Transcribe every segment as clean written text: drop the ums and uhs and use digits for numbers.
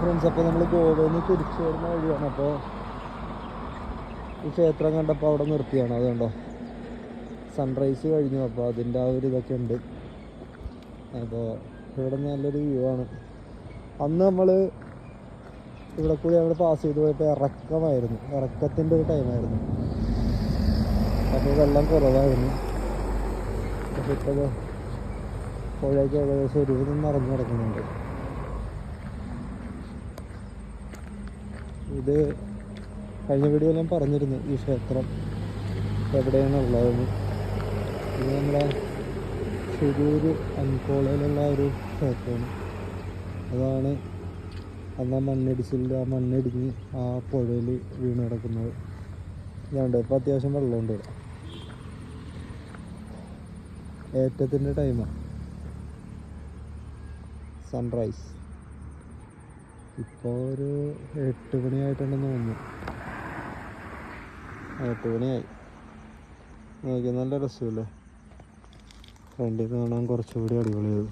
Friends, അപ്പോൾ നമ്മൾ ഗോവയിൽ നിന്ന് തിരിച്ചു വരുന്ന വഴിയാണ്. അപ്പോൾ ഈ ക്ഷേത്രം കണ്ടപ്പോൾ അവിടെ നിർത്തിയാണ്. അതുകൊണ്ടോ സൺറൈസ് കഴിഞ്ഞു. അപ്പോൾ അതിൻ്റെ ആ ഒരു ഇതൊക്കെ ഉണ്ട്. അപ്പോൾ ഇവിടെ നല്ലൊരു വ്യൂ ആണ്. അന്ന് നമ്മൾ ഇവിടെ കൂടി ഞങ്ങൾ പാസ് ചെയ്ത് പോയപ്പോൾ ഇറക്കത്തിൻ്റെ ഒരു ടൈമായിരുന്നു. അപ്പോൾ വെള്ളം കുറവായിരുന്നു. പക്ഷെ ഇപ്പോൾ പുഴയ്ക്ക് ഏകദേശം ഒരുവിധം നിറഞ്ഞു കിടക്കുന്നുണ്ട്. ഇത് കഴിഞ്ഞ വീഡിയോയിൽ ഞാൻ പറഞ്ഞിരുന്നു ഈ ക്ഷേത്രം എവിടെയാണ് ഉള്ളതെന്ന്. ഇത് നമ്മുടെ ശിരൂര് അൻകോളയിലുള്ള ഒരു ക്ഷേത്രമാണ്. അതാണ് അന്ന് ആ മണ്ണിടിഞ്ഞ് ആ പുഴയിൽ വീണ് കിടക്കുന്നത്. ഇതുണ്ട്. ഇപ്പോൾ അത്യാവശ്യം വെള്ളമുണ്ട് ഇവിടെ. ഏറ്റത്തിൻ്റെ ടൈമാണ്. സൺറൈസ് ഇപ്പോൾ ഒരു 8 മണിയായിട്ടുണ്ടെന്ന് തോന്നുന്നു. 8 മണിയായി. നോക്കി, നല്ല രസമല്ലേ? ഫ്രണ്ടിൽ കാണാൻ കുറച്ചുകൂടി അടിപൊളിയായത്.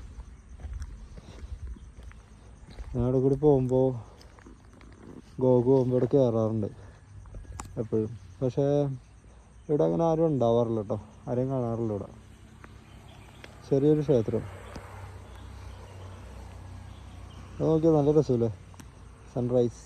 ഞാൻ അവിടെ കൂടി പോകുമ്പോൾ ഇവിടെ കയറാറുണ്ട് എപ്പോഴും. പക്ഷേ ഇവിടെ അങ്ങനെ ആരും ഉണ്ടാവാറില്ല കേട്ടോ. ആരെയും കാണാറില്ല ഇവിടെ. ചെറിയൊരു ക്ഷേത്രം. അത് നോക്കിയാൽ നല്ല രസമല്ലേ? സൺറൈസ്.